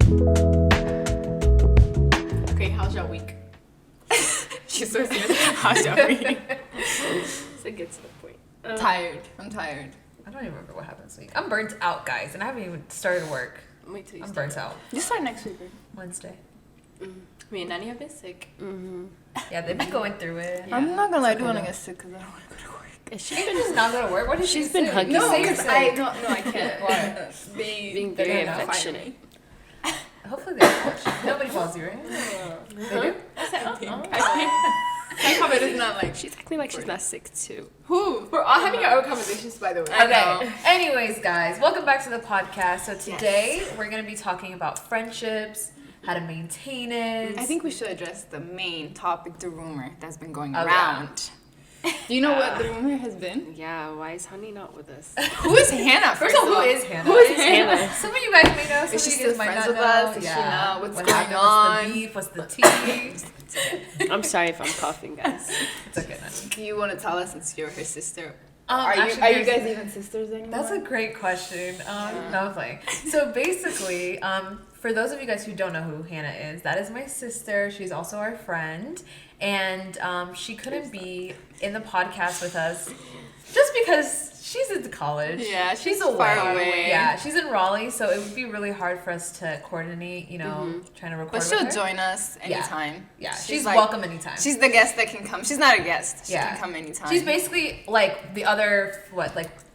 Okay, how's your week? She's so serious. How's your week? So get to the point. Tired. I'm tired. I don't even remember what happened this week. I'm burnt out, guys, and I haven't even started work. Wait till you I'm start. burnt out. You start next week, right? Wednesday. Me and Nani have been sick. Yeah, they've been going through it. Yeah. I'm not gonna lie, I It's do okay want to though. get sick because I don't want to go to work. She's You've been been just not going to work? What did She's she been say? hugging No, Say because I can't. What? being They're very gonna affectionate. Hopefully they watch. Nobody calls you, right? They do? My comment is not like She's acting like she's not sick too. who. We're all having our own conversations, by the way. Okay. Anyways, guys, welcome back to the podcast. So today we're going to be talking about friendships, how to maintain it. I think we should address the main topic, the rumor that's been going Oh, around. Do you know what the rumor has been? Yeah, why is Honey not with us? Who is Hannah? First of all, who is Hannah? Who is Hannah? Some of you guys may know. Some Is she of you still guys might friends not with know. us? Is she not? What's What going happened? on? What's the beef? What's the tea? I'm sorry if I'm coughing, guys. It's okay, Nani. Do you want to tell us since you're her sister? Actually, Are you there's- guys even sisters anymore? That's a great question. No, I'm playing. So basically, for those of you guys who don't know who Hannah is, that is my sister. She's also our friend. And she couldn't be in the podcast with us just because she's in college. Yeah, she's away. far away. Yeah, she's in Raleigh, so it would be really hard for us to coordinate, trying to record But with she'll her. join us anytime. Yeah, she's like- welcome anytime. She's the guest that can come. She's not a guest. She Yeah. can come anytime. She's basically like the other,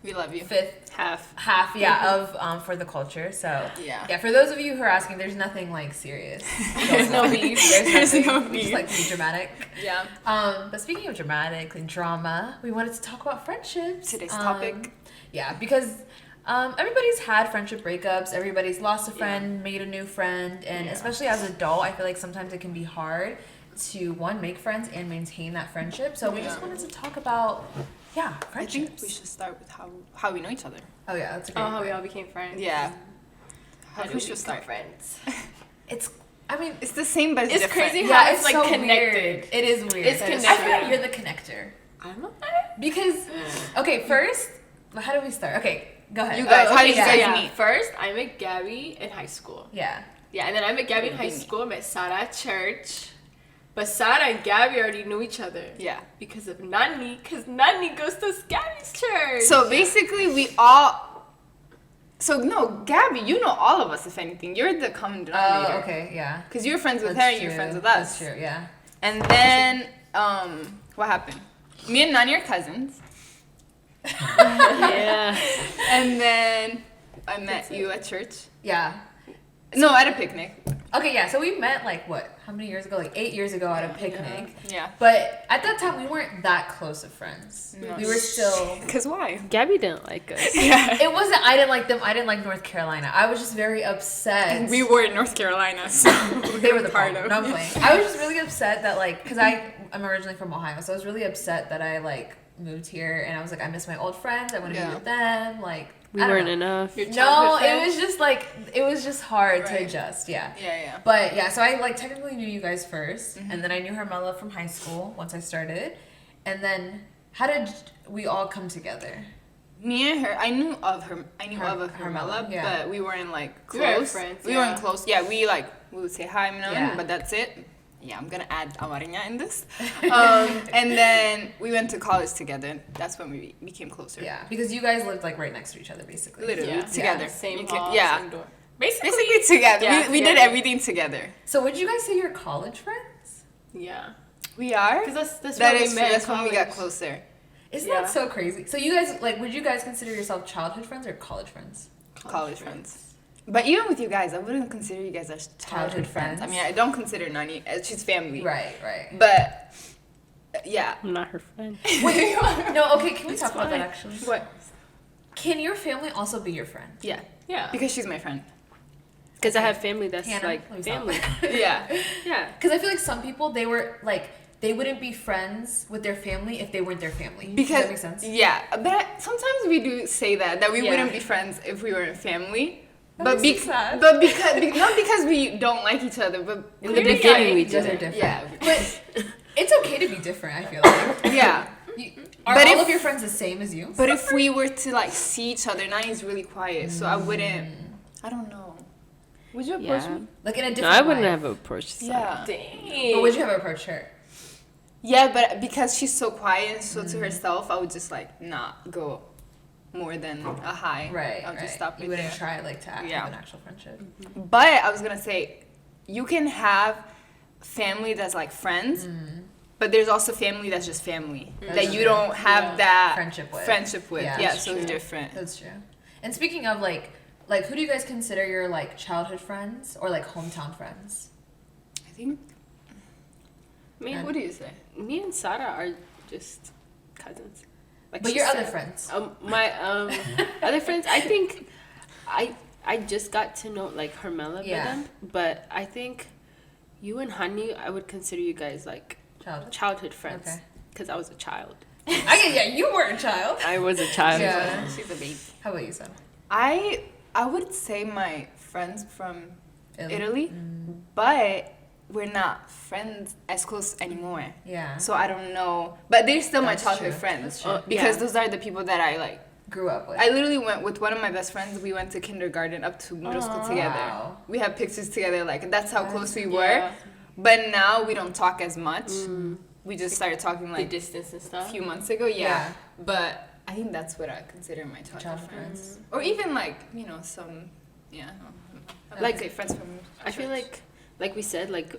We love you. fifth Half. half of for the culture. So Yeah. for those of you who are asking, there's nothing like serious. There's no beef. There's no nothing. We just beef. like to be dramatic. Yeah. But speaking of dramatic and drama, we wanted to talk about friendships. Today's topic. Yeah, because everybody's had friendship breakups. Everybody's lost a friend, made a new friend, and especially as an adult, I feel like sometimes it can be hard to make friends and maintain that friendship. So we just wanted to talk about I friendships. think we should start with how we know each other. Oh yeah, that's a great. Oh, how we all became friends. Yeah. How Who should start? friends? It's the same but it's It's different. crazy Yeah, how it's it's like so connected. weird. It is weird. It's That is connected. true. I feel like you're the connector. I'm not. Because, okay, first, how do we start? Okay, go ahead. You guys, how did you guys yeah. meet? First, I met Gaby in high school. Yeah. Yeah, and then I met Gaby in high school. Met Sara at church. But Sara and Gaby already knew each other. Yeah. Because of Nani. Because Nani goes to Gaby's church. So basically we all Gabby, you know all of us if anything. You're the common denominator. Oh, okay, yeah. Because you're friends with That's her and you're true. friends with us. That's true, yeah. And then what happened? Me and Nani are cousins. yeah. And then I met you at church. Yeah. No, at a picnic. Okay, yeah, so we met, how many years ago? 8 years ago at a picnic. Yeah. But at that time, we weren't that close of friends. No. We were still... Cause why? Gabby didn't like us. Yeah. It wasn't, I didn't like them, I didn't like North Carolina. I was just very upset. We were in North Carolina, so They were the part problem. of. No, I'm playing. I was just really upset that, because I'm originally from Ohio, so I was really upset that I, moved here, and I was like, I miss my old friends, I want to be with them, We I don't weren't know. enough. Your No, childhood it was just hard to Right. adjust, yeah. Yeah. But yeah, so I technically knew you guys 1st, and then I knew Hermella from high school once I started, and then how did we all come together? Me and her, I knew of Hermella, Hermella, yeah. but we weren't close. We weren't friends, We yeah. weren't close. Yeah, we would say hi, Yeah. but that's it. Yeah, I'm gonna add Amariña in this. And then we went to college together. That's when we became closer. Yeah, because you guys lived right next to each other, basically. Literally Yeah. together. Same You hall, yeah. same door. Basically together. Yeah, we did together. everything together. So would you guys say you're college friends? Yeah. We are. Because that's That when is we true. met That's in when we got college. closer. Isn't Yeah. that so crazy? So you guys, would you guys consider yourself childhood friends or college friends? College friends. But even with you guys, I wouldn't consider you guys as childhood friends. I mean, I don't consider Nani. She's family. Right, right. But yeah. I'm not her friend. Wait, no, okay, can we talk about that fine. actually? What? Can your family also be your friend? Yeah. Yeah. Because she's my friend. Because I have family that's Hannah, let me stop. family. Yeah. Yeah. Because I feel like some people, they wouldn't be friends with their family if they weren't their family. Because Does that make sense? yeah, but sometimes we do say that we Yeah. wouldn't be friends if we were in family. That makes me sad. But because not because we don't like each other, but In the beginning, we You guys are did. different. Yeah. But it's okay to be different, I feel like. yeah. Are But all if- of your friends the same as you? But if we were to see each other, Nani's really quiet, so I wouldn't. I don't know. Would you approach Yeah. me? Like in a No, different I wouldn't way. have approached Sara. Yeah. Dang. But would you have approached her? Yeah, but because she's so quiet and so to herself, I would just like not go more than a hi. Right. I'll right. just stop You right wouldn't there. try like to act Yeah. with an actual friendship. But I was gonna say, you can have family that's like friends, but there's also family that's just family that That's you true. don't have that Friendship with. Yeah, that's so it's true. different. That's true. And speaking of like who do you guys consider your like childhood friends or like hometown friends? I think. Me, What do you say? me and Sara are just cousins. Like But she your said. other friends. My other friends, I think I just got to know like Hermella Yeah. them, but I think you and Honey, I would consider you guys like childhood friends Okay. because I was a child. You weren't a child. I was a child. Yeah. She's a baby. How about you, Sam? I would say my friends from Italy, but we're not friends as close anymore. Yeah. So I don't know, but they're still That's my childhood true. friends That's true. because Yeah. those are the people that I like. Grew up with. I literally went with one of my best friends. We went to kindergarten up to middle school together. Wow. We have pictures together, like that's how close we were. Yeah. But now we don't talk as much. We just started talking The like distance and a stuff. few months ago. Yeah. Yeah. But I think that's what I consider my childhood Childhood friends, or even like some, yeah. I would Like, say friends from. I feel church. like we said, like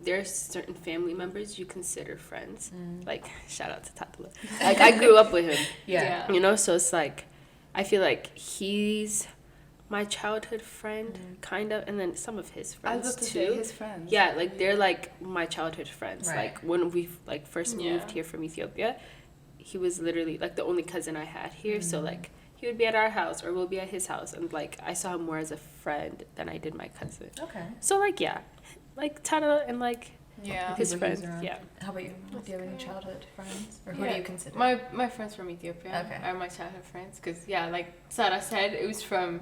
there's certain family members you consider friends. Like shout out to Tatala. Like I grew up with him. Yeah. You know, so it's like I feel like he's my childhood friend, kind of, and then some of his I was friends about to too. say his friends. Yeah, like they're like my childhood friends. Right. Like when we like first Yeah. moved here from Ethiopia, he was literally like the only cousin I had here. So like he would be at our house or we'll be at his house, and like I saw him more as a friend than I did my cousin. Okay. So like yeah, like Tata and like Yeah. his People he was friends. around. Yeah. How about you? Do you have any childhood friends, or who Yeah. do you consider? My friends from Ethiopia Okay. are my childhood friends because yeah, like Sara said, it was from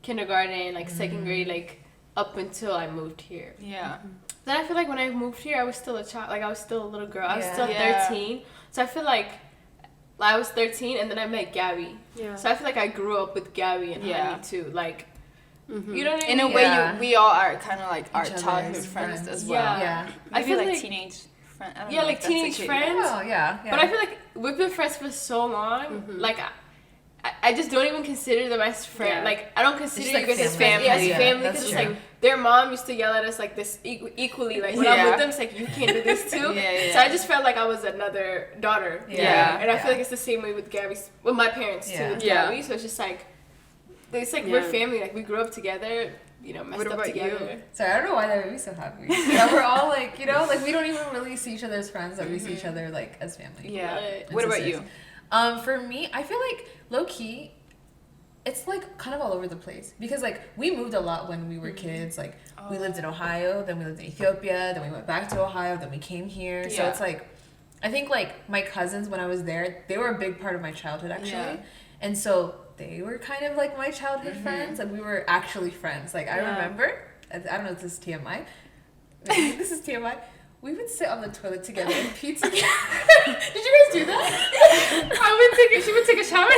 kindergarten, like second grade, like up until I moved here. Yeah. Then I feel like when I moved here, I was still a child. Like I was still a little girl. I was Yeah. still Yeah. 13. So I feel like I was 13, and then I met Gaby. Yeah. So I feel like I grew up with Gaby and Yeah. Honey too. Like, you know what I In mean? a way, Yeah. we all are kind of like our Each other's childhood friends friends. as well. Yeah. I Maybe feel like, like teenage friends. yeah, like teenage friends. Oh yeah. But I feel like we've been friends for so long. Like, I just don't even consider them as friends. Yeah. Like, I don't consider It's like you guys as family. family. Yeah, as Yeah, family that's because it's true. like their mom used to yell at us like this equally. Like when I'm Yeah. with them, it's like you can't do this too. Yeah. So I just felt like I was another daughter. Yeah. And I feel Yeah. like it's the same way with Gabby's, with my parents too. Yeah. With Yeah. Gaby, so it's just like we're Yeah. family. Like we grew up together. You know, messed What up about you? together. Sorry, I don't know why that made me so happy. Yeah, we're all like, you know, like we don't even really see each other as friends, but we see each other like as family. Yeah. And What about sisters. you? For me, I feel like low key, it's like kind of all over the place because like we moved a lot when we were kids. Like we lived in Ohio, then we lived in Ethiopia, then we went back to Ohio, then we came here. So Yeah. it's like, I think like my cousins when I was there, they were a big part of my childhood actually, Yeah. and so they were kind of like my childhood friends. Like we were actually friends. Like I Yeah. remember, I don't know if this is TMI. Maybe this is TMI. We would sit on the toilet together and pee together. Did you guys do that? She would take a shower.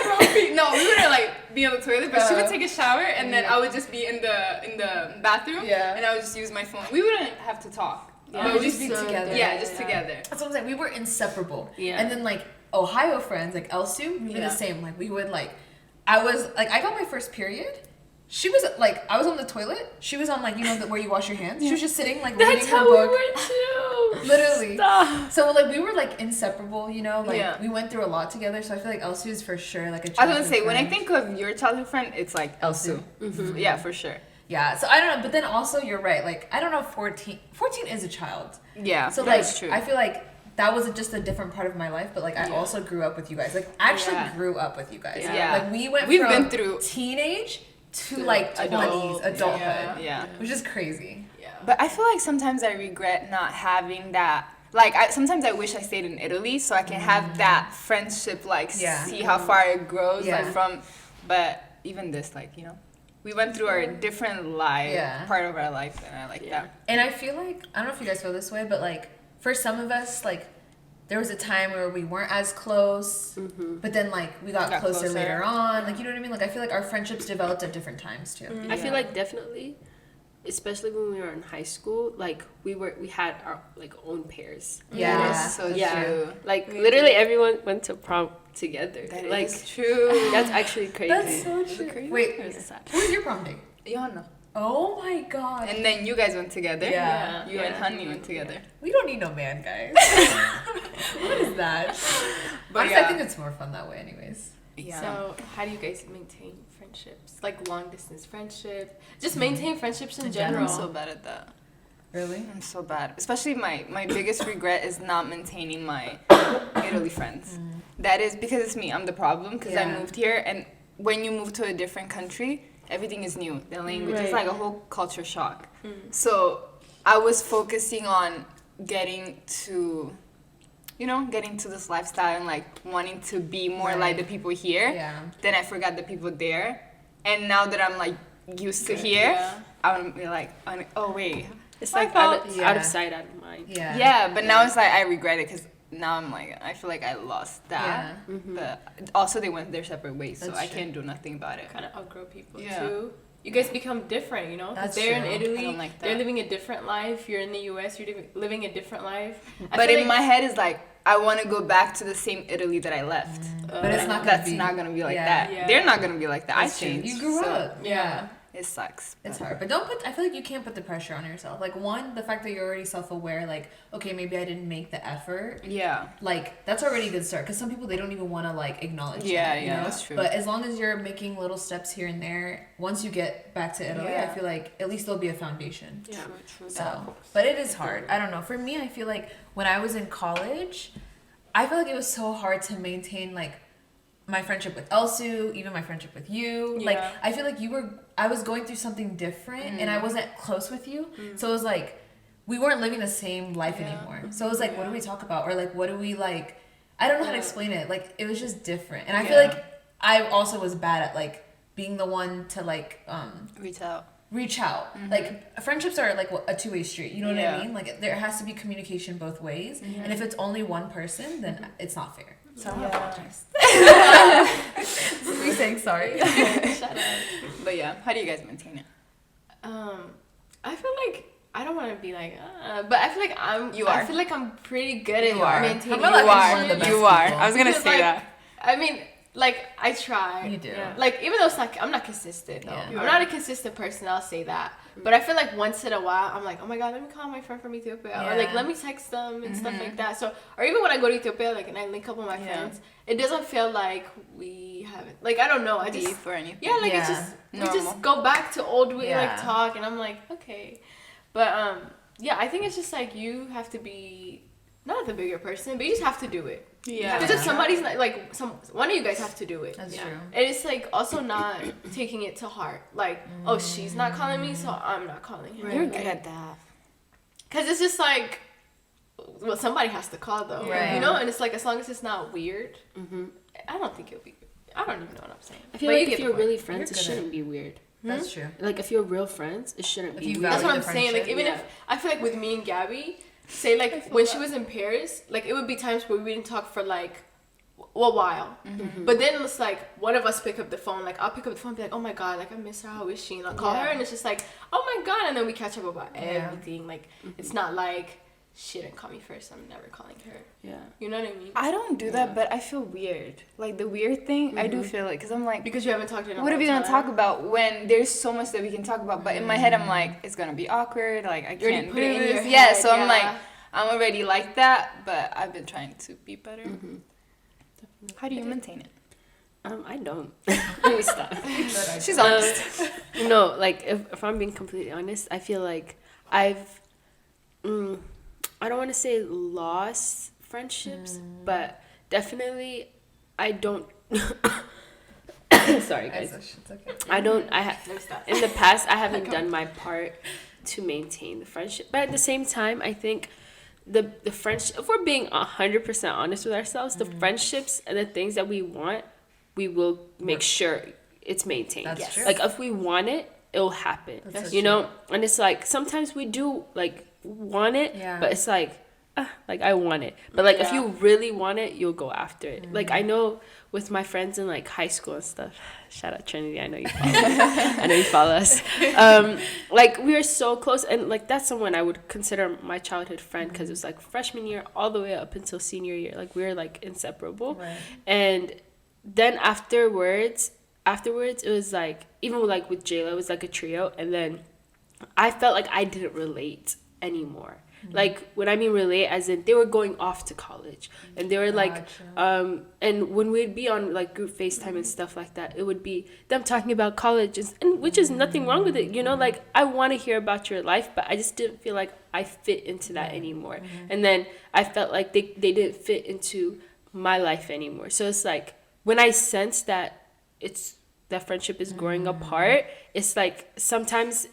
No, we wouldn't like be on the toilet, but she would take a shower, and then Yeah. I would just be in the bathroom, Yeah. and I would just use my phone. We wouldn't have to talk. Yeah. We would just be So together. Yeah, just together. That's what I'm saying. We were inseparable. Yeah. And then like Ohio friends, like Elsu, we were Yeah. the same. Like we would like, I got my first period. She was like, I was on the toilet. She was on like, you know, where you wash your hands. She was just sitting like reading That's her how we book. were too. Literally. Stop. So like we were like inseparable, you know, like Yeah. we went through a lot together. So I feel like Elsu is for sure like a I was childhood gonna say, when I friend. think of your childhood friend, it's like Elsu. Yeah, for sure. Yeah, so I don't know, but then also you're right. Like I don't know, 14 is a child. Yeah, So like that's true. I feel like that was just a different part of my life, but like I Yeah. also grew up with you guys. Like actually Yeah. grew up with you guys. Yeah. Like we went We've from been through- teenage to To like 20s, adult, adulthood. Yeah. Which is crazy. Yeah. But I feel like sometimes I regret not having that. Like, sometimes I wish I stayed in Italy so I can have that friendship, like, Yeah. see how far it grows, Yeah. like, from. But even this, like, you know, we went through our different life, Yeah. part of our life, and I like Yeah. that. And I feel like I don't know if you guys feel this way, but like for some of us, like there was a time where we weren't as close, but then like we got closer later on. Like you know what I mean? Like I feel like our friendships developed at different times too. I feel like definitely especially when we were in high school, like we had our like own pairs. Yeah. That's so true. Like literally everyone went to prom together. That like is true. that's actually crazy. That's so true. crazy? Wait, Or is it sad? who was your prom date? Johanna. Oh my god. And then you guys went together. Yeah. You and Honey went together. We don't need no man, guys. What is that? But Honestly, I think it's more fun that way, anyways. Yeah. So how do you guys maintain friendships? Like long distance friendship? Just maintain friendships in general. I'm so bad at that. Really? I'm so bad. Especially my biggest regret is not maintaining my Italy friends. That is because it's me. I'm the problem because I Yeah. moved here, and when you move to a different country, everything is new. The language is Right. like a whole culture shock. So I was focusing on getting to this lifestyle and like wanting to be more like the people here. Yeah. Then I forgot the people there, and now that I'm like used to here, I'm like, oh wait. It's My like fault. out of sight, out of mind. Yeah. Yeah, but now it's like I regret it because now I'm like I feel like I lost that. Yeah. But also they went their separate ways, so That's I true. can't do nothing about it. Kind of outgrow people Yeah. too. You guys become different, you know? 'Cause That's they're true. in I Italy, don't like they're that. living a different life. You're in the US, you're living a different life. I But feel in my head is like I want to go back to the same Italy that I left. But it's not gonna That's be. not gonna be like yeah. that. Yeah. They're not gonna be like that. That's I true. changed. You grew so up. Yeah. It sucks. It's but- hard, but I feel like you can't put the pressure on yourself. Like, one, the fact that you're already self-aware, like, okay, maybe I didn't make the effort. Yeah. Like, that's already a good start. Because some people, they don't even want to, like, acknowledge Yeah, that, you yeah, know? that's true. But as long as you're making little steps here and there, once you get back to Italy, Yeah. I feel like at least there'll be a foundation. Yeah. True. So, but it is hard. I don't know. For me, I feel like when I was in college, I feel like it was so hard to maintain, like, my friendship with Elsu, even my friendship with you. Yeah. Like, I feel like I was going through something different and I wasn't close with you. So it was like, we weren't living the same life anymore. So it was like, what do we talk about? Or like, what do we like, I don't know how to explain it. Like, it was just different. And I feel like I also was bad at like being the one to like, reach out. Like, friendships are like a two-way street. You know what I mean? Like, there has to be communication both ways. And if it's only one person, then it's not fair. So I apologize. We saying sorry. But yeah, how do you guys maintain it? I feel like I don't want to be like, but I feel like I feel like I'm pretty good at maintaining. Hermella is one of the best You are. people. I was gonna Because, say like, that. I mean, like I try. You do. Like even though I'm not consistent though. Yeah. I'm not a consistent person. I'll say that. But I feel like once in a while, I'm like, oh my god, let me call my friend from Ethiopia, or like Yeah. let me text them and stuff like that. So, or even when I go to Ethiopia, like and I link up with my friends, it doesn't feel like we haven't. Like I don't know. I just Beef or anything. yeah, like it's Yeah. just we Normal. just go back to old way Yeah. like talk, and I'm like okay, but yeah, I think it's just like you have to be not the bigger person, but you just have to do it. Yeah. Because if somebody's not like one of you guys have to do it. That's true. And it's like also not taking it to heart. Like oh she's not calling me, so I'm not calling her. You're good at that. Because it's just like well somebody has to call though, Right. you know. And it's like as long as it's not weird, I don't think it'll be. I don't even know what I'm saying. I feel But like you get if the you're point. really You're friends, it good at shouldn't be weird. That's true. Like if you're real friends, it shouldn't If be you weird. value That's what I'm the saying. Like friendship, even yeah. if I feel like with me and Gaby, say like when she was in Paris, like it would be times where we didn't talk for like a while, but then it's like one of us pick up the phone. Like I'll pick up the phone and be like, oh my god, like I miss her. How is she? And I'll call her, and it's just like, oh my god, and then we catch up about everything. Like it's not like she didn't call me first. I'm never calling her. Yeah. You know what I mean? I don't do that, but I feel weird. Like the weird thing, I do feel it because I'm like, Because you haven't talked to her. what are we gonna talk about when there's so much that we can talk about? But in my head, I'm like, it's gonna be awkward. Like I You already can't put do it in this. your Yeah, head, so I'm like, yeah. I'm already like that, but I've been trying to be better. How do you maintain it? I don't. Let me stop. She's honest. No, like if I'm being completely honest, I feel like I've I don't want to say lost friendships, but definitely I don't sorry guys. It's okay. I don't in the past I haven't done my part to maintain the friendship. But at the same time, I think the friendship, if we're being 100% honest with ourselves, the friendships and the things that we want, we will make sure it's maintained. That's true. Like if we want it, it'll happen. That's you know? And it's like sometimes we do like want it, Yeah. but it's like like I want it. But like if you really want it, you'll go after it. Like I know with my friends in like high school and stuff, shout out Trinity, I know you follow I know you follow us. Like we were so close, and like that's someone I would consider my childhood friend, because it was like freshman year all the way up until senior year. Like we were like inseparable. Right. And then afterwards it was like, even like with Jayla, it was like a trio, and then I felt like I didn't relate anymore. Like when I mean relate, as in they were going off to college, and they were like and when we'd be on like group FaceTime and stuff like that, it would be them talking about college, and which is nothing wrong with it, you know, like I want to hear about your life, but I just didn't feel like I fit into that anymore. And then I felt like they didn't fit into my life anymore. So it's like when I sense that that friendship is growing apart, it's like sometimes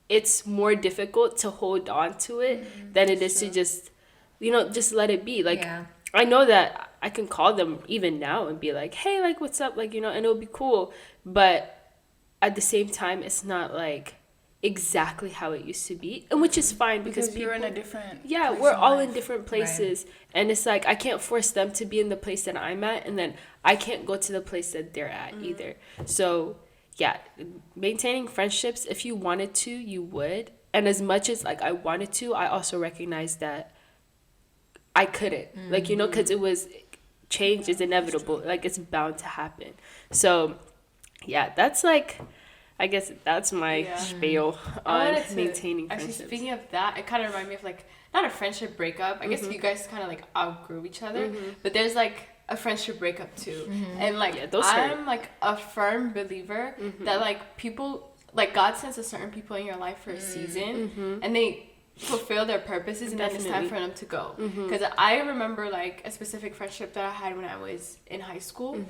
it's more difficult to hold on to it than it is to just, you know, just let it be. Like, I know that I can call them even now and be like, hey, like, what's up? Like, you know, and it'll be cool. But at the same time, it's not like exactly how it used to be, and which is fine, because you're in a different we're all in different places, and it's like I can't force them to be in the place that I'm at, and then I can't go to the place that they're at either. So yeah, maintaining friendships, if you wanted to, you would. And as much as like I wanted to, I also recognize that I couldn't. Like, you know, because change is inevitable. Like, it's bound to happen. So yeah, that's like, I guess that's my spiel on maintaining friendships. Actually, speaking of that, it kind of reminded me of like, not a friendship breakup. I guess you guys kind of like outgrew each other, but there's like a friendship breakup too. And like I'm like a firm believer that like people, like God sends a certain people in your life for a season, and they fulfill their purposes, and then it's time for them to go. Because I remember like a specific friendship that I had when I was in high school,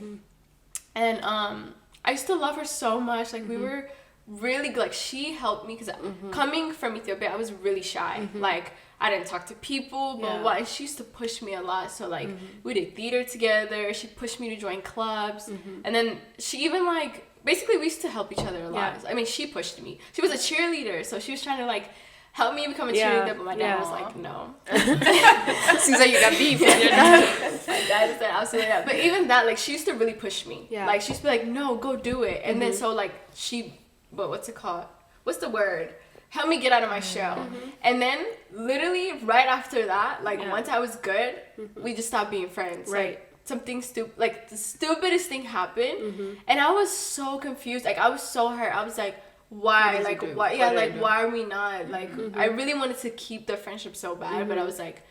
and I used to love her so much. Like we were really, like, she helped me, because coming from Ethiopia, I was really shy. Like I didn't talk to people, but and she used to push me a lot. So like we did theater together. She pushed me to join clubs, and then she even like, basically we used to help each other a lot. I mean, she pushed me. She was a cheerleader, so she was trying to like help me become a cheerleader, but my dad was like, no. Seems like you got beef. My dad said absolutely not. But even that, like, she used to really push me. Like she used to be like, no, go do it. And then so like but what's it called? What's the word? Help me get out of my shell. And then literally right after that, like once I was good, we just stopped being friends. Right. Like something stupid, like the stupidest thing happened, and I was so confused. Like I was so hurt. I was like, why? Like why? Yeah, like why are we not? Like I really wanted to keep the friendship so bad, but I was like,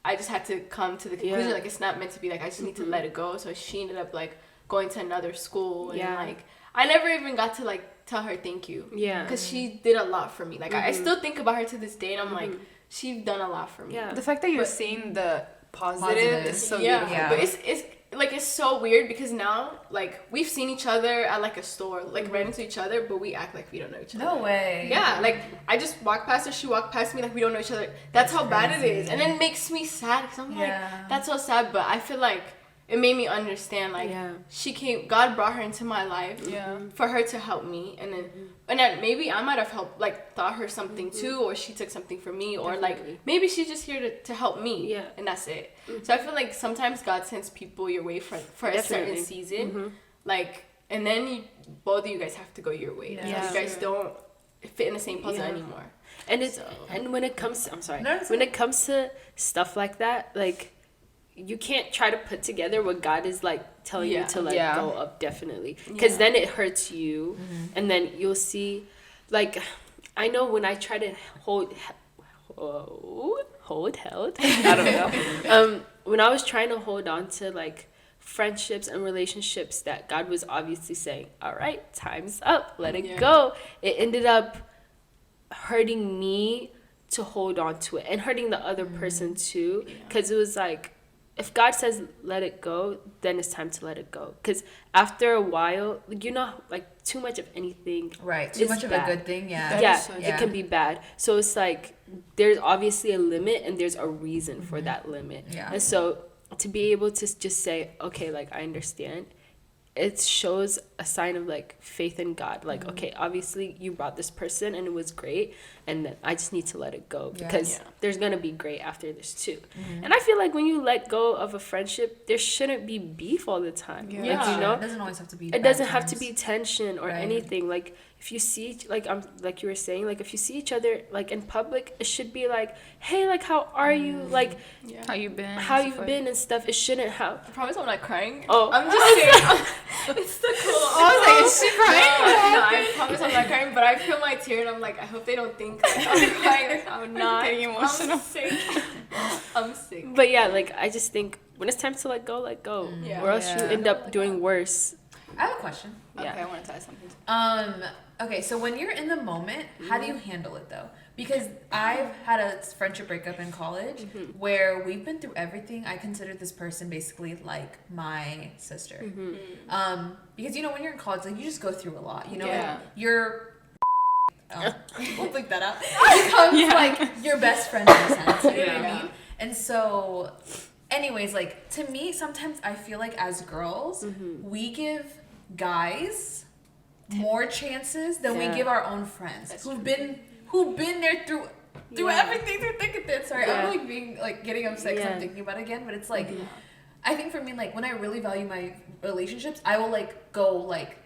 I just had to come to the conclusion like it's not meant to be. Like I just need to let it go. So she ended up like going to another school, and like I never even got to like tell her thank you. Because she did a lot for me. Like I still think about her to this day, and I'm like, she's done a lot for me. The fact that you're seeing the positive is so beautiful. But it's like, it's so weird, because now like we've seen each other at like a store, like ran into each other, but we act like we don't know each other. No way. Yeah, like I just walked past her, she walked past me, like we don't know each other. That's how bad it is, and it makes me sad, because I'm like, that's so sad. But I feel like it made me understand, like God brought her into my life for her to help me, and then maybe I might have helped, like taught her something too, or she took something from me, or like maybe she's just here to help me, and that's it. So I feel like sometimes God sends people your way for a certain season, like, and then both of you guys have to go your way. You guys don't fit in the same puzzle anymore. And it's and when it comes to, when it comes to stuff like that, like, you can't try to put together what God is like telling you to let go of, definitely, because then it hurts you, and then you'll see, like, I know when I try to hold I don't know, when I was trying to hold on to like friendships and relationships that God was obviously saying, all right, time's up, let it go, it ended up hurting me to hold on to it, and hurting the other person too, because it was like, if God says let it go, then it's time to let it go. Because after a while, you know, like too much of anything, right? Too much of a good thing, it can be bad. So it's like there's obviously a limit, and there's a reason for that limit. And so to be able to just say, okay, like I understand, it shows a sign of like faith in God. Like, okay, obviously you brought this person and it was great, and then I just need to let it go because there's gonna be great after this too. And I feel like when you let go of a friendship, there shouldn't be beef all the time. Yeah. Like, you know, It doesn't always have to be. it doesn't have to be tension or Right. anything. Like, if you see, like you were saying, like if you see each other like in public, it should be like, hey, like how are you, like How you been? how you been and stuff. It shouldn't have. I promise I'm not crying. Oh. I'm just saying. It's the cool. I was like, is she crying? No, I promise I'm not crying, but I feel my tear and I'm like, I hope they don't think like, I'm crying. Like, I'm not. getting emotional. I'm sick. I'm sick. But yeah, like I just think when it's time to let go, Yeah. or else you Yeah. end up doing worse. I have a question. Yeah. Okay, I want to tell you something. Okay, so when you're in the moment, how do you handle it though? Because I've had a friendship breakup in college where we've been through everything. I consider this person basically like my sister. Because you know when you're in college, like you just go through a lot. You know, Yeah. like, you're we'll think that out. It becomes like your best friend in a sense. You know what I mean? And so, anyways, like to me, sometimes I feel like as girls, we give guys more chances than we give our own friends who've been there through everything, through thick and thin. Sorry, I'm like being like getting upset because I'm thinking about it again, but it's like I think for me, like when I really value my relationships, I will like go like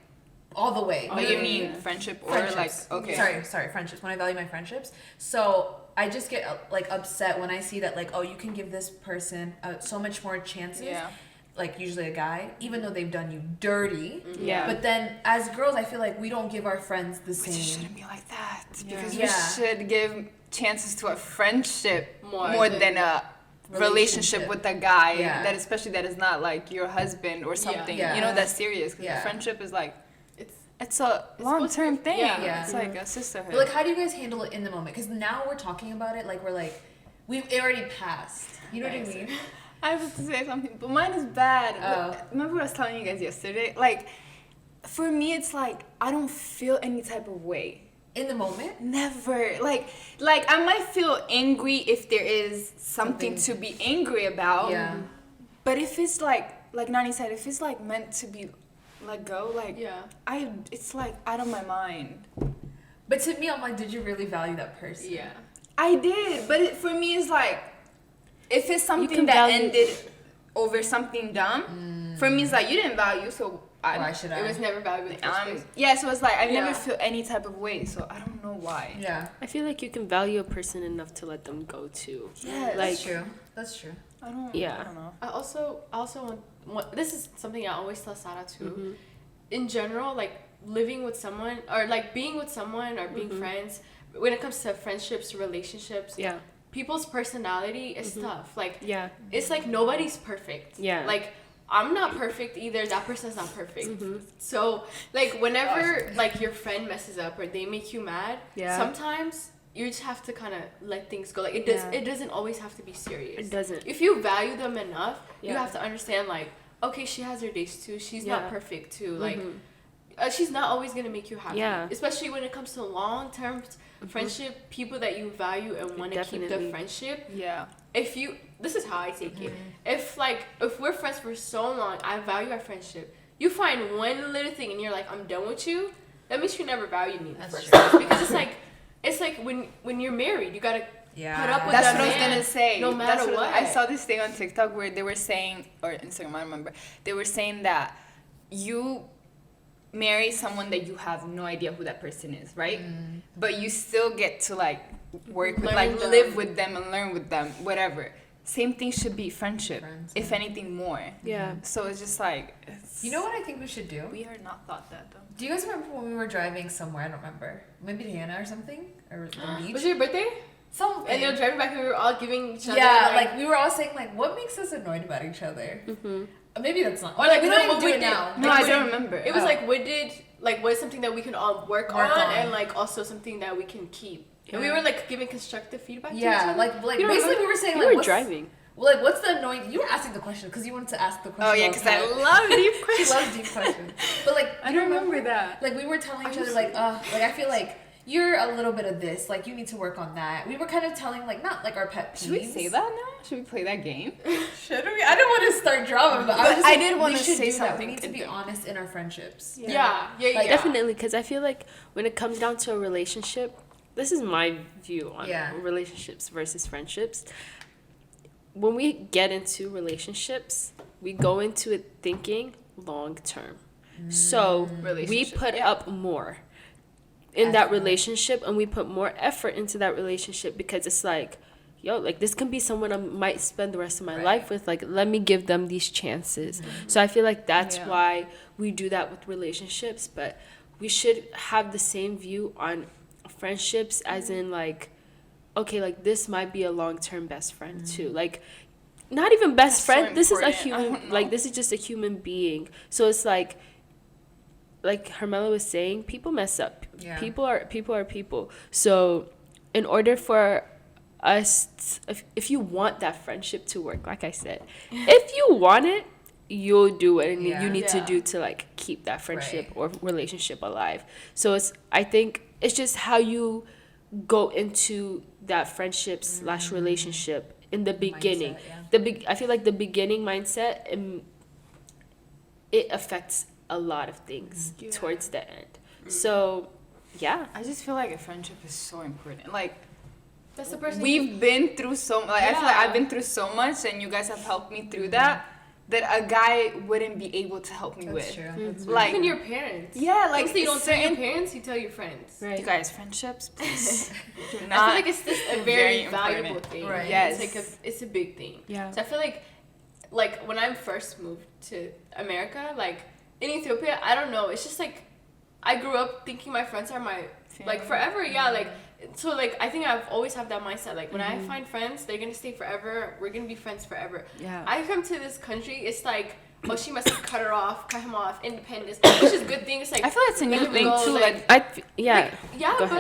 all the way. Oh, you mean friendship or Friendships. like okay? Sorry, friendships. When I value my friendships, so I just get like upset when I see that like, oh, you can give this person so much more chances. Yeah. Like usually a guy, even though they've done you dirty. Yeah. But then as girls, I feel like we don't give our friends the Which it same. shouldn't be like that because Yeah. we should give chances to a friendship More more than than a relationship with a guy Yeah. that especially that is not like your husband or something. Yeah. You know, that's serious because Yeah. a friendship is like It's it's a long-term thing. yeah. It's like a sisterhood. But like, how do you guys handle it in the moment? Because now we're talking about it like we're like, it already passed. You know what I mean? I was to say something, but mine is bad. Oh. Remember what I was telling you guys yesterday? Like, for me, it's like I don't feel any type of way. In the moment. Never. Like I might feel angry if there is something to be angry about. Yeah. But if it's like Nani said, if it's like meant to be let go, like it's like out of my mind. But to me, I'm like, did you really value that person? yeah. I did, but for me, it's like if it's something can that value- ended over something dumb. For me, it's like you didn't value, so Why should I? It was never bad with this yeah. So it's like I Yeah. never feel any type of way, so I don't know why. Yeah. I feel like you can value a person enough to let them go too. Yeah, Like- That's true. That's true. I don't. Yeah. I don't know. I also want this is something I always tell Sara too. In general, like living with someone or like being with someone or being friends, when it comes to friendships, relationships, Yeah. people's personality is tough. Like Yeah. it's like nobody's perfect. Yeah. Like I'm not perfect either. That person's not perfect. So like whenever like your friend messes up or they make you mad, Yeah. sometimes you just have to kind of let things go. Like it doesn't always have to be serious. It doesn't. If you value them enough, you Yeah. have to understand like, okay, she has her days too. She's Yeah. not perfect too. Like she's not always gonna make you happy. Yeah. Especially when it comes to long-term friendship, people that you value and want to keep the Definitely. friendship. Yeah. If you, this is how I take it. If we're friends for so long, I value our friendship. You find one little thing and you're like, I'm done with you. That means you never valued me in the That's first true. place. Because it's like when you're married, you gotta put up with That's that what I was man, gonna say. no That's matter what. I saw this thing on TikTok where they were saying, or Instagram, I don't remember. They were saying that you marry someone that you have no idea who that person is, right? But you still get to like work with, Learn like them. live with them and learn with them, whatever. Same thing should be friendship, Friends, if anything more. Yeah. So it's just like, You know what I think we should do? we are not thought that though. Do you guys remember when we were driving somewhere? I don't remember. Maybe to Hannah or something? Or the beach? Was it your birthday? Something. And you're driving back and we were all giving each other Yeah, like we were all saying like, what makes us annoyed about each other? Maybe that's not. Or like we no, don't even but do we it did. now. No, Like, I don't remember. It was Oh. like what's something that we can all work on, on. and like also something that we can keep. And we were like giving constructive feedback to each Yeah, other. like You don't basically remember? we were saying You like were what's, driving. well, like what's the annoying? You were asking the question because you wanted to ask the question. Oh yeah, all the because I time. love deep She questions. loves deep questions. But like I don't remember that. like we were telling each other like I feel like you're a little bit of this, like you need to work on that. We were kind of telling like not like our pet peeves. Should we say that now? Should we play that game? Should we? I don't want to start drama, but I did want to say We something. need to be honest in our friendships. Yeah. Like, Definitely, because I feel like when it comes down to a relationship, this is my view on relationships versus friendships. When we get into relationships, we go into it thinking long term. So we put up more in that relationship, and we put more effort into that relationship because it's like, yo, like this can be someone I might spend the rest of my life with. Like, let me give them these chances. So I feel like that's why we do that with relationships, but we should have the same view on friendships, as in like, okay, like this might be a long-term best friend too. Like, not even best friend. So this is a human, like this is just a human being. So it's like Hermella was saying, people mess up. Yeah. People are people. So in order for us, if you want that friendship to work, like I said, if you want it, you'll do it, and you need to do to like keep that friendship or relationship alive. So I think it's just how you go into that friendship / relationship in the beginning. Mindset, I feel like the beginning mindset, it affects a lot of things towards the end. So I just feel like a friendship is so important. Like, that's the person we've been through so much. Like, I feel like I've been through so much, and you guys have helped me through that a guy wouldn't be able to help me with. True. Like, even your parents. Yeah, like, so you don't tell your parents, you tell your friends. Right. You guys, friendships, please do not. I feel like it's just a very valuable thing. Right. Yes. It's a big thing. Yeah. So I feel like when I first moved to America, like in Ethiopia, I don't know, it's just like I grew up thinking my friends are my like forever. Yeah, like so like I think I've always have that mindset. Like when I find friends, they're gonna stay forever. We're gonna be friends forever. Yeah. I come to this country, it's like, oh, she must have cut him off, independence, which is a good thing. It's like, I feel it's a new thing too. Like, but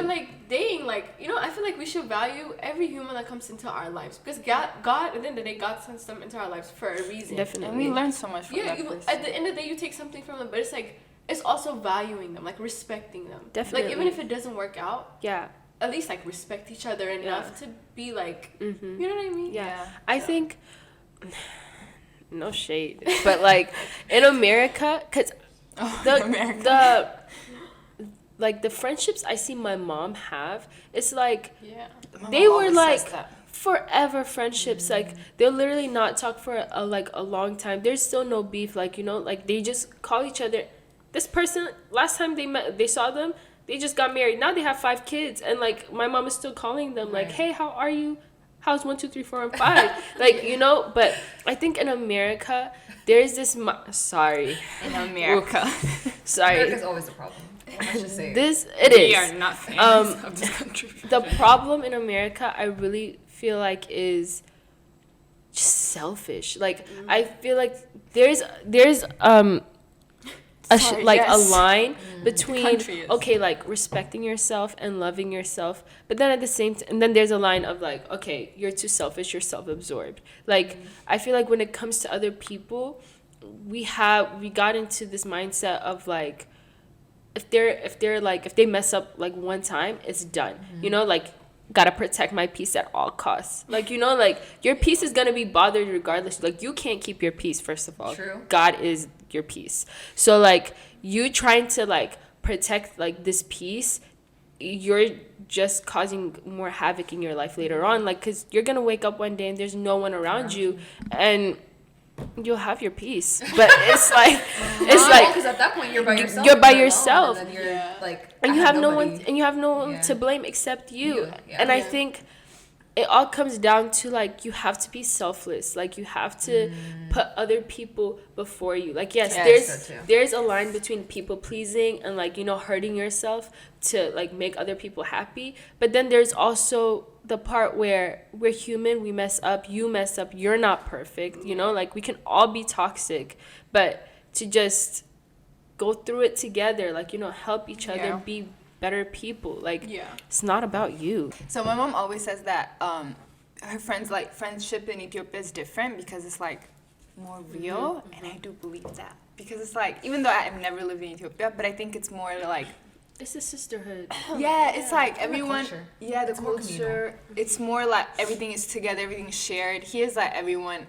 like dating, like, you know, I feel like we should value every human that comes into our lives, because God, at the end of the day, God sends them into our lives for a reason. Definitely. And we learn so much from that person. At the end of the day, you take something from them, but it's like, it's also valuing them, like respecting them. Definitely. Like even if it doesn't work out, at least like respect each other enough to be like, you know what I mean? Yeah. I think, no shade, but like in America, because the friendships I see my mom have, it's like they were like forever friendships. Like they'll literally not talk for a long time. There's still no beef. Like, you know, like they just call each other. This person, last time they saw them, they just got married. Now they have 5 kids, and like my mom is still calling them like, hey, how are you? How's 1, 2, 3, 4, and 5? Like, you know. But I think in America, there's this. Sorry. In America. Sorry. America's always a problem. Let's just say We are not fans of this country. The problem in America, I really feel like, is just selfish. Like I feel like there's a line between like respecting yourself and loving yourself, but then at the same and then there's a line of like, okay, you're too selfish, you're self-absorbed. Like I feel like when it comes to other people, we got into this mindset of like, if they mess up like one time, it's done. You know, like, gotta protect my peace at all costs. Like, you know, like your peace is gonna be bothered regardless. Like you can't keep your peace, first of all. True. God is your peace. So like you trying to like protect like this peace, you're just causing more havoc in your life later on. Like, because you're gonna wake up one day and there's no one around you, and you'll have your peace, but it's like because at that point you're by yourself. You're by yourself, and then you're like, and you have no one to blame except you. And I think it all comes down to like, you have to be selfless. Like you have to put other people before you. Like there's a line between people pleasing and like, you know, hurting yourself to like make other people happy. But then there's also the part where we're human, we mess up, you mess up, you're not perfect, you know, like we can all be toxic, but to just go through it together, like, you know, help each other be better people. Like it's not about you. So my mom always says that her friends, like, friendship in Ethiopia is different because it's like more real, and I do believe that, because it's like, even though I've never lived in Ethiopia, but I think it's more like It's a sisterhood. Yeah, it's like the everyone. culture. Yeah, the It's more culture. It's more like everything is together, everything is shared. Here is like everyone.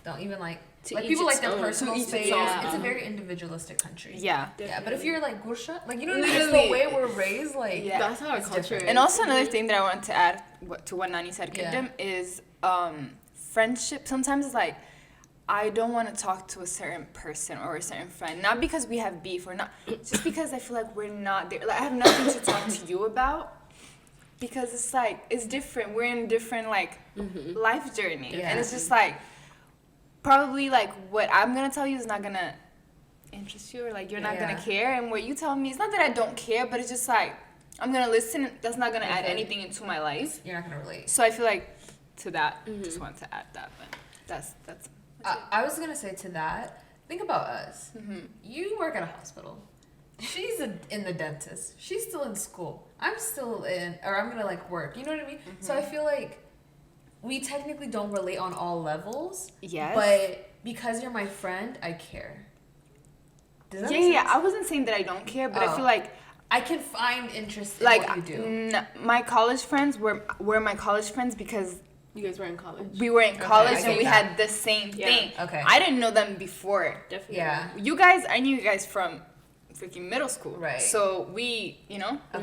Don't even like To like each people like its their own. personal To each its space. own. It's a very individualistic country. Yeah. Yeah, but if you're like Gursha, like you know, it's Literally. the way we're raised. Like Yeah. That's how our It's culture different. is. And also another thing that I want to add to what Nani said, Yeah. Kingdom, is friendship. Sometimes it's like I don't want to talk to a certain person or a certain friend, not because we have beef or not, just because I feel like we're not there. Like I have nothing to talk to you about because it's like it's different. We're in different like life journey, Yeah. and it's just like probably like what I'm gonna tell you is not gonna interest you or like you're not Yeah. gonna care, and what you tell me is not that I don't care, but it's just like I'm gonna listen. That's not gonna add Okay. anything into my life. you're not gonna relate. So I feel like to that, just want to add that, but that's I was gonna say to that. Think about us. Mm-hmm. You work at a hospital. She's in the dentist. She's still in school. I'm still I'm gonna like work. You know what I mean? So I feel like we technically don't relate on all levels. yes. But because you're my friend, I care. Does that Yeah, make yeah. sense? I wasn't saying that I don't care, but I Oh. feel like I can find interest in like what you do. my college friends were my college friends because You guys were in college. we were in Okay, college I and get we that. had the same Yeah. thing. Okay. I didn't know them before. Definitely. Yeah. You guys, I knew you guys from freaking middle school. Right. So we, Okay,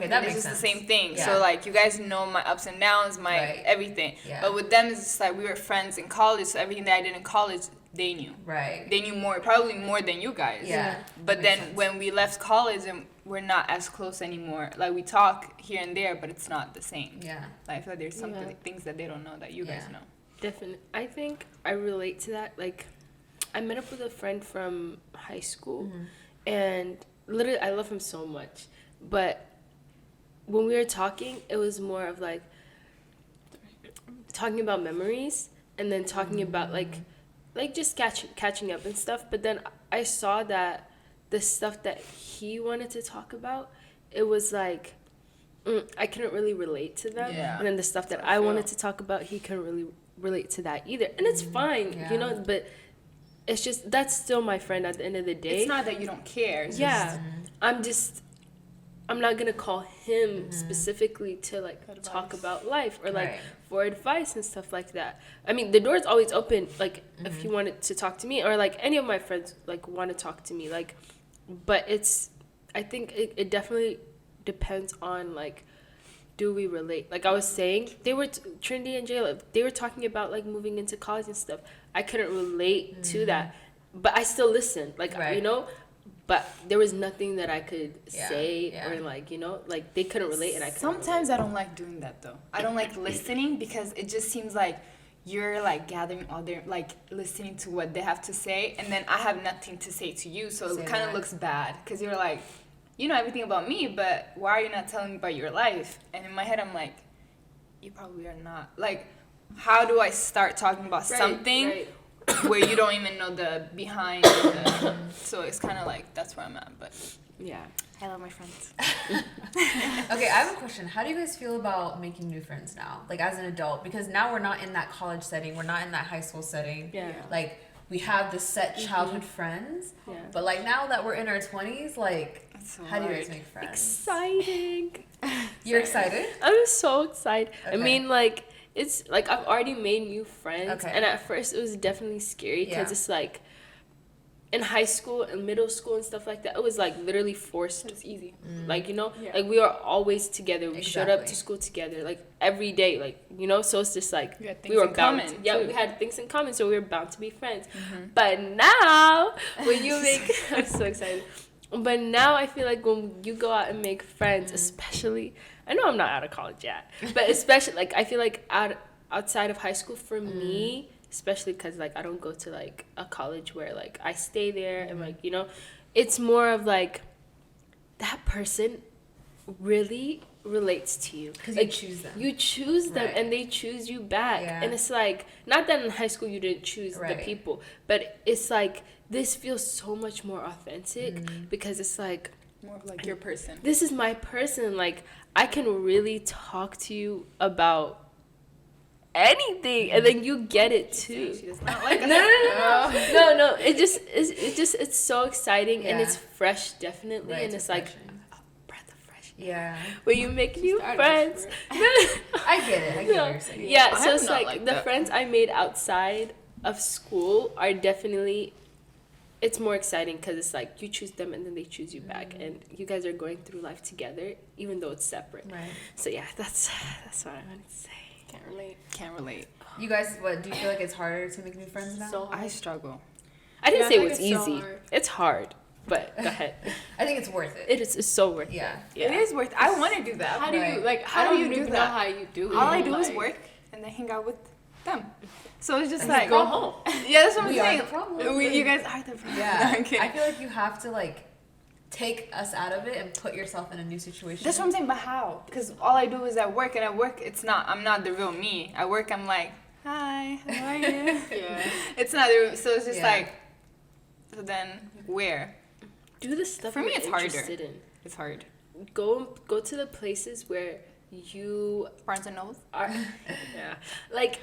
that it's makes just sense. the same thing. Yeah. So like you guys know my ups and downs, my Right. everything. Yeah. But with them, it's just like we were friends in college. So everything that I did in college, they knew. Right. They knew more, probably more than you guys. Yeah. But Makes then sense. when we left college and we're not as close anymore. Like we talk here and there, but it's not the same. Yeah. Like, I feel like there's something Yeah. like, things that they don't know that you guys Yeah. know. Definitely. I think I relate to that. Like, I met up with a friend from high school, and literally, I love him so much. But when we were talking, it was more of like talking about memories, and then talking about like just catching up and stuff. But then I saw that the stuff that he wanted to talk about, it was like I couldn't really relate to them. Yeah. And then the stuff that That's how I I feel. wanted to talk about, he couldn't really relate to that either. And it's fine, Yeah. you know, but it's just, that's still my friend at the end of the day. It's not that you don't care. It's Yeah. I'm not gonna call him specifically to like talk Advice. about life or like Right. for advice and stuff like that. I mean, the door's always open, like if you wanted to talk to me or like any of my friends like want to talk to me, like, but I think it definitely depends on like, do we relate? Like I was saying, they were Trinity and Jayla, they were talking about like moving into college and stuff. I couldn't relate to that, but I still listened, like Right. you know. But there was nothing that I could Yeah, say yeah. or like, you know, like they couldn't relate and I couldn't Sometimes I don't like doing that though. I don't like listening because it just seems like you're like gathering all their like listening to what they have to say, and then I have nothing to say to you, so Say it kind of that. looks bad because you're like, you know everything about me, but why are you not telling me about your life? And in my head, I'm like, you probably are not. Like, how do I start talking about Right, something right. where you don't even know the behind? So it's kind of like that's where I'm at. But Yeah. I love my friends. Okay, I have a question. How do you guys feel about making new friends now? Like as an adult? Because now we're not in that college setting. We're not in that high school setting. Yeah. Like we have the set childhood friends. Yeah. But like now that we're in our 20s, like So, how do you guys like, make friends? Exciting. You're excited? I'm so excited. I Okay. mean, like, it's like I've already made new friends. Okay. And at first it was definitely scary because Yeah. it's like in high school and middle school and stuff like that, it was like literally forced. It's easy. Like, you know, Yeah. like we were always together. We showed up Exactly. to school together, like every day, like, you know, so it's just like We had we things were in bound common, yeah, too. we had things in common, so we were bound to be friends. But now when you make I'm so excited. But now I feel like when you go out and make friends, especially I know I'm not out of college yet, but especially like I feel like outside of high school for me, especially because like I don't go to like a college where like I stay there and like, you know, it's more of like that person really relates to you Because like you choose them. you choose them Right. and they choose you back. Yeah. And it's like not that in high school you didn't choose Right. the people, but it's like this feels so much more authentic because it's like More of like your person. this is my person. Like I can really talk to you about anything and then you get it too. She does not like No. It's so exciting and Yeah. it's fresh definitely Right, and it's it's like refreshing. a breath of fresh Yeah. Where you make new friends. I get it. I get what you're saying. Yeah, I so am it's not like, like the that. friends I made outside of school are definitely, it's more exciting because it's like you choose them and then they choose you back, and you guys are going through life together even though it's separate. Right. So yeah, that's what I wanted to say. Can't relate. You guys, what do you feel like it's harder to make new friends now? So I struggle. I didn't Yeah, I say it think was it's so easy. hard. It's hard, but go ahead. I think it's worth it. It's so worth Yeah. it. Yeah. It is worth. I want to do that. How do you Right. like? How I do don't you do even that? know how you do it. All I do is like, work and then hang out with them. So it's just And like go home. Yeah, that's what I'm We are saying. the problem. You guys are the problem. Yeah. I'm kidding. I feel like you have to like take us out of it and put yourself in a new situation. That's what I'm saying, but how? Because all I do is at work, and at work, I'm not the real me. At work, I'm like, hi, how are you? Yeah. It's not the real, so it's just Yeah. like, so then where? Do the stuff For me, you're it's harder. interested in. It's hard. Go to the places where you Barnes and Noble? are. Yeah, like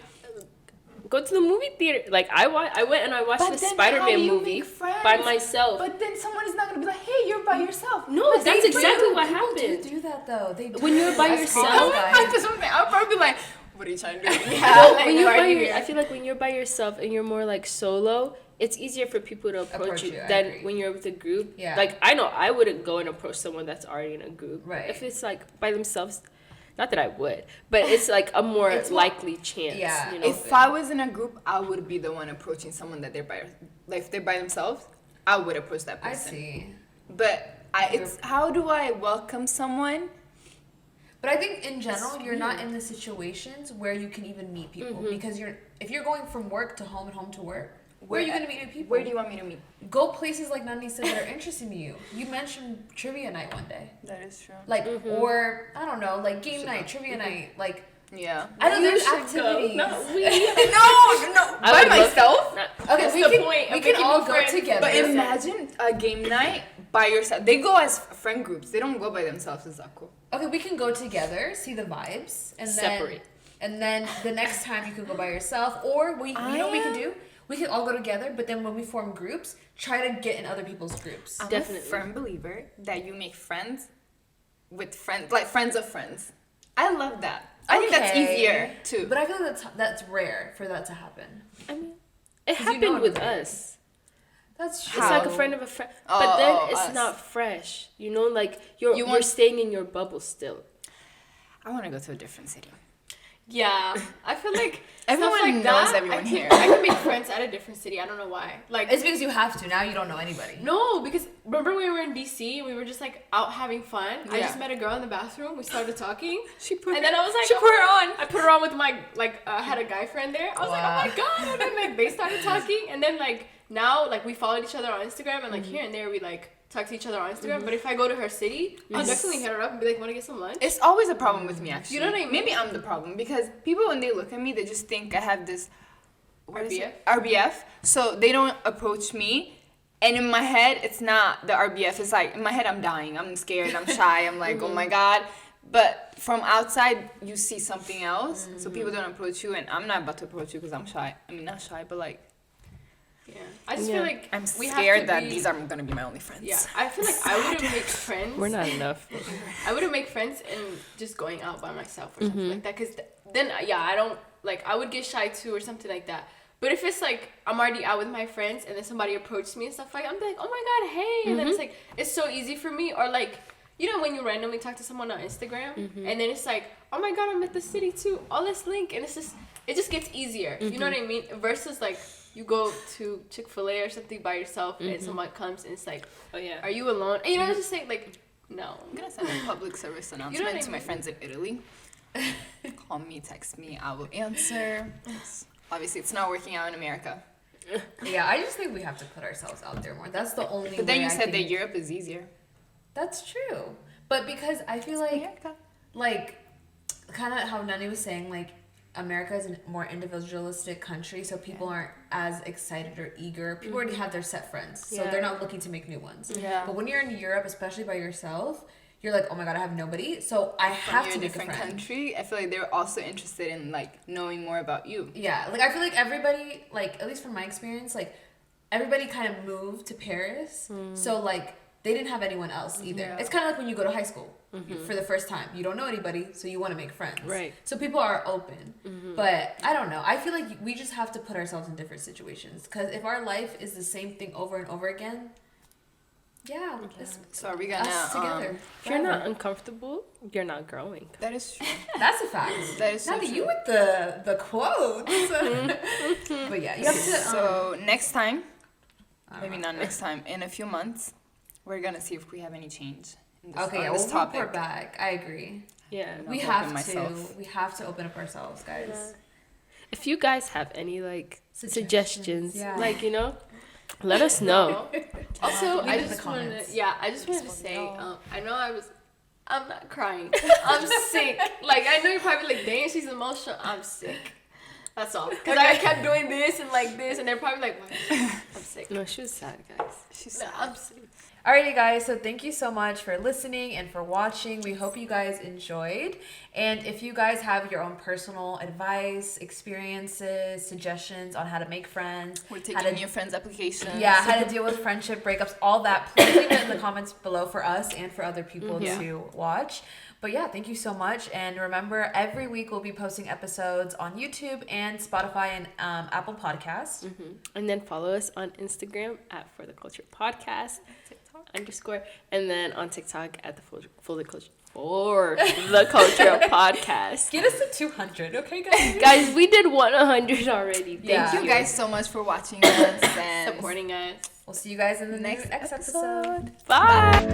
go to the movie theater. Like I went and I watched the Spider-Man movie by myself. But then someone is not gonna be like, hey, you're by yourself. No, But that's they- exactly what People happened. do that though. They do. When you're by As yourself- college I guys. just something. I'll probably be like, what are you trying to do? Well, like, when you're why by are you your, here? I feel like when you're by yourself and you're more like solo, it's easier for people to approach you I than agree. when you're with a group. Yeah. Like I know I wouldn't go and approach someone that's already in a group. Right. If it's like by themselves, not that I would, but it's like a more It's more- likely chance. Yeah. You know? If I was in a group, I would be the one approaching someone that they're by, like if they're by themselves, I would approach that I person. see. But it's how do I welcome someone? But I think in general, you're not in the situations where you can even meet people because if you're going from work to home and home to work, where are you going to meet new people? Where do you want me to meet? Go places like Nani said that are interesting to you. You mentioned trivia night one day, That is true. like or I don't know, like game night, trivia night, like Yeah. I don't know, You there's should go. activities. No, we. no, I by would love- myself. Not- Okay, That's we the can point of we can making all new go friends. together. But imagine a game night by yourself. They go as friend groups. They don't go by themselves. Is that cool? Okay, we can go together, see the vibes, and Separate. And then the next time you can go by yourself, or you know what we can do? We can all go together, but then when we form groups, try to get in other people's groups. I'm Definitely. a firm believer that you make friends with friends, like friends of friends. I love that. I think that's Okay. easier too. But I feel like that's rare for that to happen. I mean, it 'Cause you happened know with everybody. us. That's true. It's like a friend of a friend, but then it's us. not fresh. You know, like you're You want- staying in your bubble still. I want to go to a different city. Yeah, I feel like Everyone stuff like knows that, everyone I can, here. I can make friends at a different city. I don't know why. Like It's because you have to. Now you don't know anybody. no, because remember when we were in DC and we were just like out having fun. I Yeah. just met a girl in the bathroom. We started talking, She put and then I was like, she put her on. I put her on with my I had a guy friend there. I was like, oh my god, and then like they started talking, and then like now like we followed each other on Instagram, and like here and there we like talk to each other on Instagram. But if I go to her city, I'll definitely hit her up and be like, want to get some lunch? It's always a problem with me, actually. You know what I mean? Maybe I'm the problem because people, when they look at me, they just think I have this what is RBF? it? RBF. So they don't approach me. And in my head, it's not the RBF. It's like, in my head, I'm dying. I'm scared. I'm shy. I'm like, oh my God. But from outside, you see something else. So people don't approach you. And I'm not about to approach you because I'm shy. I mean, not shy, but like, Yeah, I just Yeah. feel like I'm we have scared to that be- these are going to be my only friends. Yeah, I feel like I wouldn't make friends. We're not enough. I wouldn't make friends and just going out by myself or something like that. Cause then I don't like I would get shy too or something like that. But if it's like I'm already out with my friends and then somebody approaches me and stuff like I'm like, oh my god, hey, and then it's like it's so easy for me. Or like you know when you randomly talk to someone on Instagram and then it's like, oh my god, I'm at the city too. Oh, let's link, and it just gets easier. You know what I mean? Versus like you go to Chick-fil-A or something by yourself and someone comes and it's like, Oh yeah. are you alone? And you know, it's just like no. I'm going to send a public service announcement what I to my mean? friends in Italy. Call me, text me, I will answer. Obviously, it's not working out in America. Yeah, I just think we have to put ourselves out there more. That's the only. But then way you I said that think- Europe is easier. That's true, but because I feel like kind of how Nani was saying, like America is a more individualistic country, so people aren't as excited or eager. People already have their set friends, so Yeah. they're not looking to make new ones. Yeah. But when you're in Europe, especially by yourself, you're like, oh my god, I have nobody, so I have From to your make a different friend. country, I feel like they're also interested in like knowing more about you. Yeah, like I feel like everybody, like at least from my experience, like everybody kind of moved to Paris, so like they didn't have anyone else either. Yeah. It's kind of like when you go to high school. for the first time. You don't know anybody, so you want to make friends. Right. So people are open. But I don't know. I feel like we just have to put ourselves in different situations. Because if our life is the same thing over and over again, it's So are we gonna us together. If you're not uncomfortable, you're not growing. That is true. That's a fact. That is so Nani, true. you with the quotes. But yeah, you have to. So next time, I don't maybe know. not next time, in a few months, we're gonna see if we have any change in this, Okay, on we'll this topic. report back. I agree. Yeah. I'll We open have to. myself. We have to open up ourselves, guys. If you guys have any like suggestions, Yeah. like let us know. Also, Leave I it in the just wanted comments. to say, I know I'm not crying. I'm sick. Like, I know you're probably like, dang, she's emotional. I'm sick. That's all. Because I kept doing this and like this, and they're probably like, what? I'm sick. No, she was sad, guys. No, I'm sick. Alrighty, guys. So thank you so much for listening and for watching. We hope you guys enjoyed. And if you guys have your own personal advice, experiences, suggestions on how to make friends, We're how taking to new friends applications. how to deal with friendship breakups, all that, please leave it in the comments below for us and for other people to watch. But yeah, thank you so much. And remember, every week we'll be posting episodes on YouTube and Spotify and Apple Podcasts. And then follow us on Instagram at For the Culture Podcast _ and then on TikTok at the For the Culture Podcast. Get us to 200, okay, guys? Guys, we did 100 already. Thank you guys so much for watching us and Supporting us. We'll see you guys in the next episode. Bye.